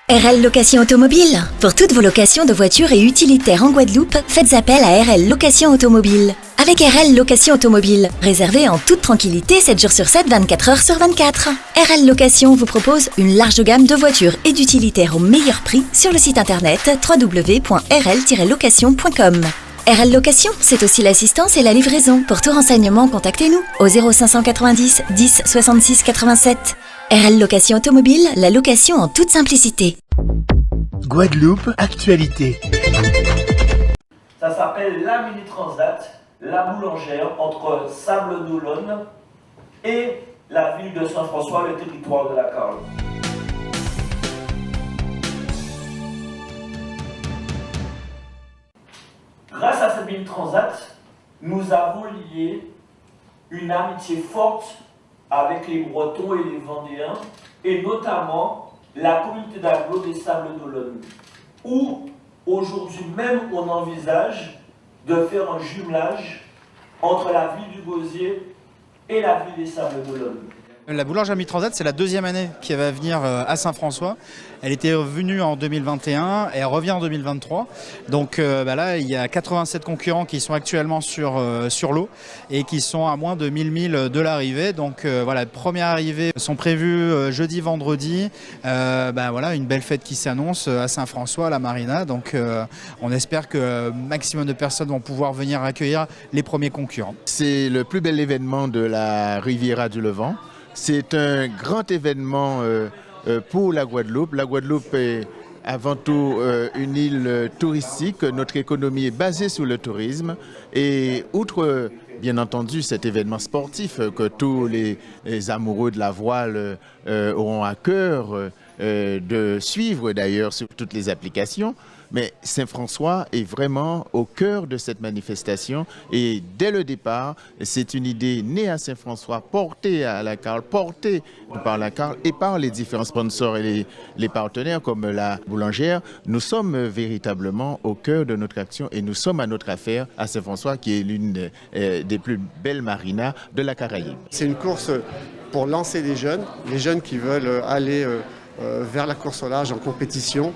RL Location Automobile. Pour toutes vos locations de voitures et utilitaires en Guadeloupe, faites appel à RL Location Automobile. Avec RL Location Automobile, réservez en toute tranquillité 7 jours sur 7, 24 heures sur 24. RL Location vous propose une large gamme de voitures et d'utilitaires au meilleur prix sur le site internet www.rl-location.com. RL Location, c'est aussi l'assistance et la livraison. Pour tout renseignement, contactez-nous au 0590 10 66 87. RL Location Automobile, la location en toute simplicité. Guadeloupe, actualité. Ça s'appelle la Mini Transat, la boulangère entre Sables-d'Olonne et la ville de Saint-François, le territoire de la Carle. Grâce à cette Mini Transat, nous avons lié une amitié forte avec les Bretons et les Vendéens, et notamment la communauté d'agglo des Sables-d'Olonne, où aujourd'hui même on envisage de faire un jumelage entre la ville du Gosier et la ville des Sables-d'Olonne. La boulangère Mini Transat, c'est la deuxième année qu'elle va venir à Saint-François. Elle était venue en 2021 et elle revient en 2023. Donc là, il y a 87 concurrents qui sont actuellement sur l'eau et qui sont à moins de 1000 milles de l'arrivée. Donc voilà, les premières arrivées sont prévues jeudi, vendredi. Voilà, une belle fête qui s'annonce à Saint-François, à la Marina. Donc on espère que maximum de personnes vont pouvoir venir accueillir les premiers concurrents. C'est le plus bel événement de la Riviera du Levant. C'est un grand événement pour la Guadeloupe. La Guadeloupe est avant tout une île touristique. Notre économie est basée sur le tourisme. Et outre, bien entendu, cet événement sportif que tous les amoureux de la voile auront à cœur de suivre d'ailleurs sur toutes les applications, mais Saint-François est vraiment au cœur de cette manifestation et dès le départ, c'est une idée née à Saint-François, portée à la Carle, portée par la Carle et par les différents sponsors et les partenaires comme la boulangère. Nous sommes véritablement au cœur de notre action et nous sommes à notre affaire à Saint-François qui est l'une des plus belles marinas de la Caraïbe. C'est une course pour lancer les jeunes qui veulent aller vers la course au large en compétition.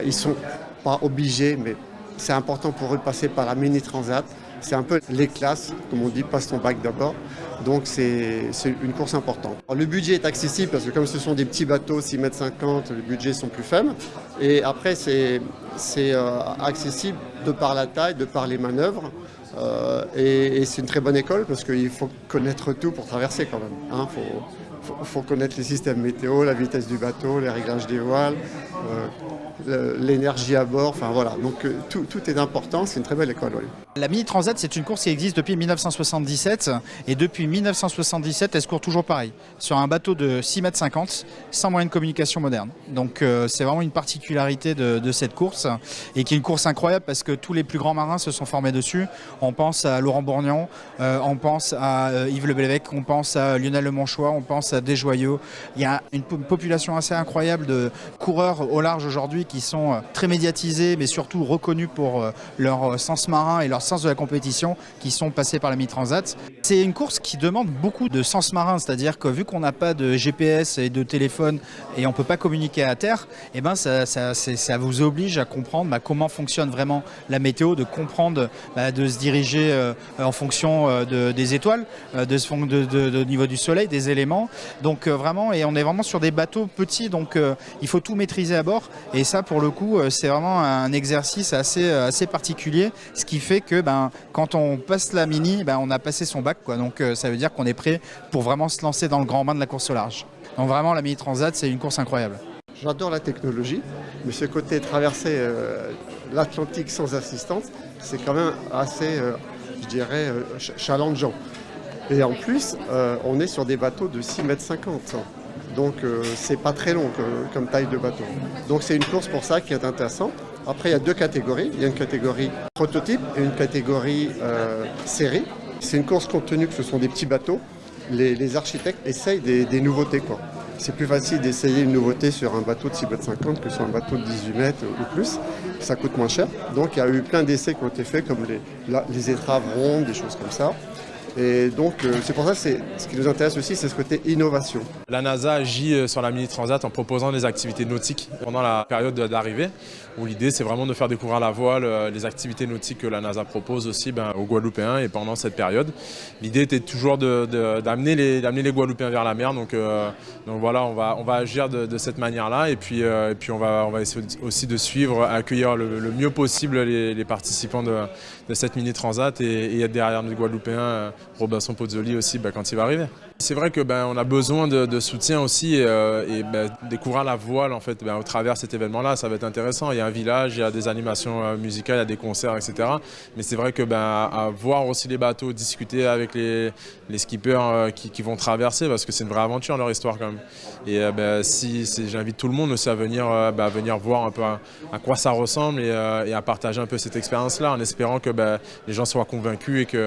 Ils sont pas obligés, mais c'est important pour eux de passer par la Mini Transat. C'est un peu les classes, comme on dit, passe ton bac d'abord. Donc c'est une course importante. Alors, le budget est accessible parce que comme ce sont des petits bateaux, 6,50 m, les budgets sont plus faibles. Et après, c'est accessible de par la taille, de par les manœuvres. Et c'est une très bonne école parce qu'il faut connaître tout pour traverser quand même. Faut connaître les systèmes météo, la vitesse du bateau, les réglages des voiles, l'énergie à bord, enfin voilà. Donc tout est important, c'est une très belle école. Oui. La Mini Transat, c'est une course qui existe depuis 1977 et depuis 1977, elle se court toujours pareil, sur un bateau de 6,50 m, sans moyen de communication moderne. Donc c'est vraiment une particularité de cette course et qui est une course incroyable parce que tous les plus grands marins se sont formés dessus. On pense à Laurent Bourgnon, on pense à Yves Le Bellevec, on pense à Lionel Le Manchois, on pense à Desjoyaux. Il y a une population assez incroyable de coureurs au large aujourd'hui qui sont très médiatisés mais surtout reconnus pour leur sens marin et leur sens de la compétition qui sont passés par la Mini Transat. C'est une course qui demande beaucoup de sens marin, c'est-à-dire que vu qu'on n'a pas de GPS et de téléphone et on ne peut pas communiquer à terre, et ça vous oblige à comprendre comment fonctionne vraiment la météo, de comprendre, de se diriger en fonction des étoiles, au niveau du soleil, des éléments. Donc vraiment, et on est vraiment sur des bateaux petits, donc il faut tout maîtriser à bord. Et ça, pour le coup, c'est vraiment un exercice assez particulier, ce qui fait que quand on passe la Mini, on a passé son bac, quoi. Donc ça veut dire qu'on est prêt pour vraiment se lancer dans le grand bain de la course au large. Donc vraiment, la Mini Transat, c'est une course incroyable. J'adore la technologie, mais ce côté traverser l'Atlantique sans assistance, c'est quand même assez, challengeant. Et en plus, on est sur des bateaux de 6,50 m. Donc c'est pas très long comme taille de bateau. Donc c'est une course pour ça qui est intéressante. Après il y a deux catégories. Il y a une catégorie prototype et une catégorie série. C'est une course compte tenu que ce sont des petits bateaux. Les architectes essayent des nouveautés, quoi. C'est plus facile d'essayer une nouveauté sur un bateau de 6,50 m que sur un bateau de 18 mètres ou plus. Ça coûte moins cher. Donc il y a eu plein d'essais qui ont été faits comme les étraves rondes, des choses comme ça. Et donc, c'est pour ça que ce qui nous intéresse aussi, c'est ce côté innovation. La NASA agit sur la Mini Transat en proposant des activités nautiques pendant la période d'arrivée, où l'idée c'est vraiment de faire découvrir la voile, les activités nautiques que la NASA propose aussi aux Guadeloupéens et pendant cette période. L'idée était toujours d'amener les Guadeloupéens vers la mer, donc voilà, on va agir de cette manière-là et puis on va essayer aussi de suivre, accueillir le mieux possible les participants de cette Mini Transat et être derrière nos Guadeloupéens, Robinson Pozzoli aussi quand il va arriver. C'est vrai que on a besoin de soutien aussi et découvrir la voile en fait au travers de cet événement-là, ça va être intéressant. Il y a un village, il y a des animations musicales, il y a des concerts, etc. Mais c'est vrai que à voir aussi les bateaux, discuter avec les skippers qui vont traverser, parce que c'est une vraie aventure leur histoire quand même. Et j'invite tout le monde aussi à venir voir un peu à quoi ça ressemble et à partager un peu cette expérience-là, en espérant que les gens soient convaincus et qu'il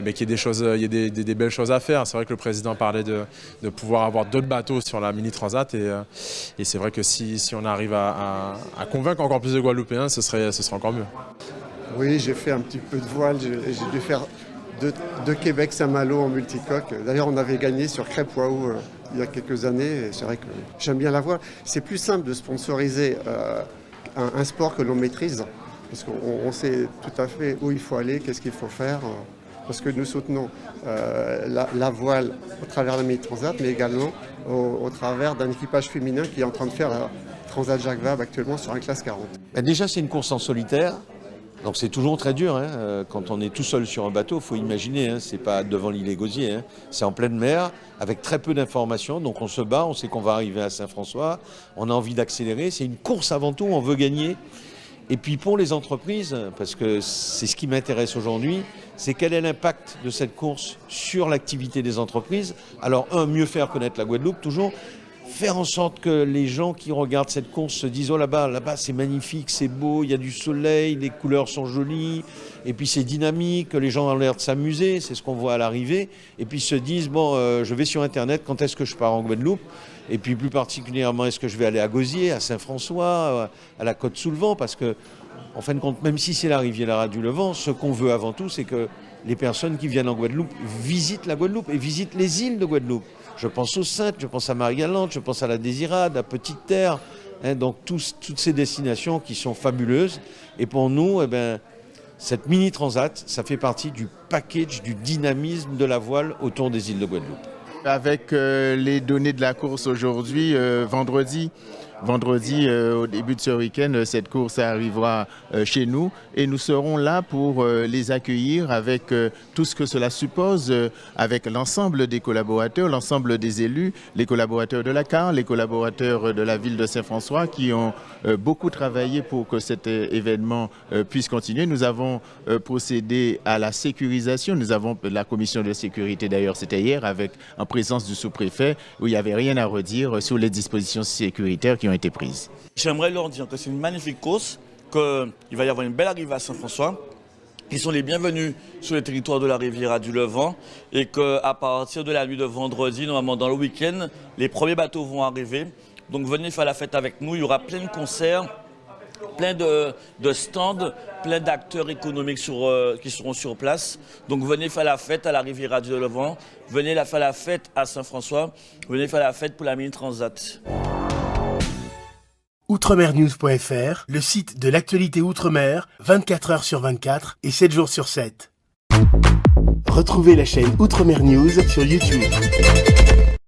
y ait des choses, il y ait des belles choses à faire. C'est vrai que le président parlait de pouvoir avoir d'autres bateaux sur la Mini Transat et c'est vrai que si on arrive à convaincre encore plus de Guadeloupéens, ce serait encore mieux. Oui, j'ai fait un petit peu de voile, j'ai dû faire de Québec-Saint-Malo en multicoque. D'ailleurs, on avait gagné sur Crêpe-Waou il y a quelques années et c'est vrai que j'aime bien la voile. C'est plus simple de sponsoriser un sport que l'on maîtrise parce qu'on sait tout à fait où il faut aller, qu'est-ce qu'il faut faire. Parce que nous soutenons la voile au travers de la Mini Transat, mais également au travers d'un équipage féminin qui est en train de faire la Transat Jacques Vabre actuellement sur un classe 40. Déjà, c'est une course en solitaire, donc c'est toujours très dur. Quand on est tout seul sur un bateau, il faut imaginer, c'est pas devant l'île Gosier, c'est en pleine mer, avec très peu d'informations, donc on se bat, on sait qu'on va arriver à Saint-François, on a envie d'accélérer, c'est une course avant tout, on veut gagner. Et puis pour les entreprises, parce que c'est ce qui m'intéresse aujourd'hui, c'est quel est l'impact de cette course sur l'activité des entreprises. Alors mieux faire connaître la Guadeloupe, toujours faire en sorte que les gens qui regardent cette course se disent « Oh là-bas c'est magnifique, c'est beau, il y a du soleil, les couleurs sont jolies, et puis c'est dynamique, les gens ont l'air de s'amuser, c'est ce qu'on voit à l'arrivée. » Et puis se disent « Bon, je vais sur Internet, quand est-ce que je pars en Guadeloupe ? Et puis plus particulièrement, est-ce que je vais aller à Gosier, à Saint-François, à la Côte-sous-le-Vent ?» Parce que, en fin de compte, même si c'est la Riviera du Levant, ce qu'on veut avant tout, c'est que les personnes qui viennent en Guadeloupe visitent la Guadeloupe et visitent les îles de Guadeloupe. Je pense aux Saintes, je pense à Marie-Galante, je pense à la Désirade, à Petite-Terre, donc toutes ces destinations qui sont fabuleuses. Et pour nous, cette Mini Transat, ça fait partie du package, du dynamisme de la voile autour des îles de Guadeloupe. Avec les données de la course aujourd'hui, vendredi, au début de ce week-end, cette course arrivera chez nous et nous serons là pour les accueillir avec tout ce que cela suppose, avec l'ensemble des collaborateurs, l'ensemble des élus, les collaborateurs de la CAR, les collaborateurs de la ville de Saint-François qui ont beaucoup travaillé pour que cet événement puisse continuer. Nous avons procédé à la sécurisation. Nous avons la commission de sécurité, d'ailleurs c'était hier, en présence du sous-préfet, où il n'y avait rien à redire sur les dispositions sécuritaires qui ont été prises. J'aimerais leur dire que c'est une magnifique course, qu'il va y avoir une belle arrivée à Saint-François, qu'ils sont les bienvenus sur le territoire de la Riviera du Levant et qu'à partir de la nuit de vendredi, normalement dans le week-end, les premiers bateaux vont arriver. Donc venez faire la fête avec nous, il y aura plein de concerts, plein de stands, plein d'acteurs économiques qui seront sur place. Donc venez faire la fête à la Riviera du Levant, venez faire la fête à Saint-François, venez faire la fête pour la Mini Transat. Outremernews.fr, le site de l'actualité Outre-mer, 24 heures sur 24 et 7 jours sur 7. Retrouvez la chaîne Outremer News sur YouTube.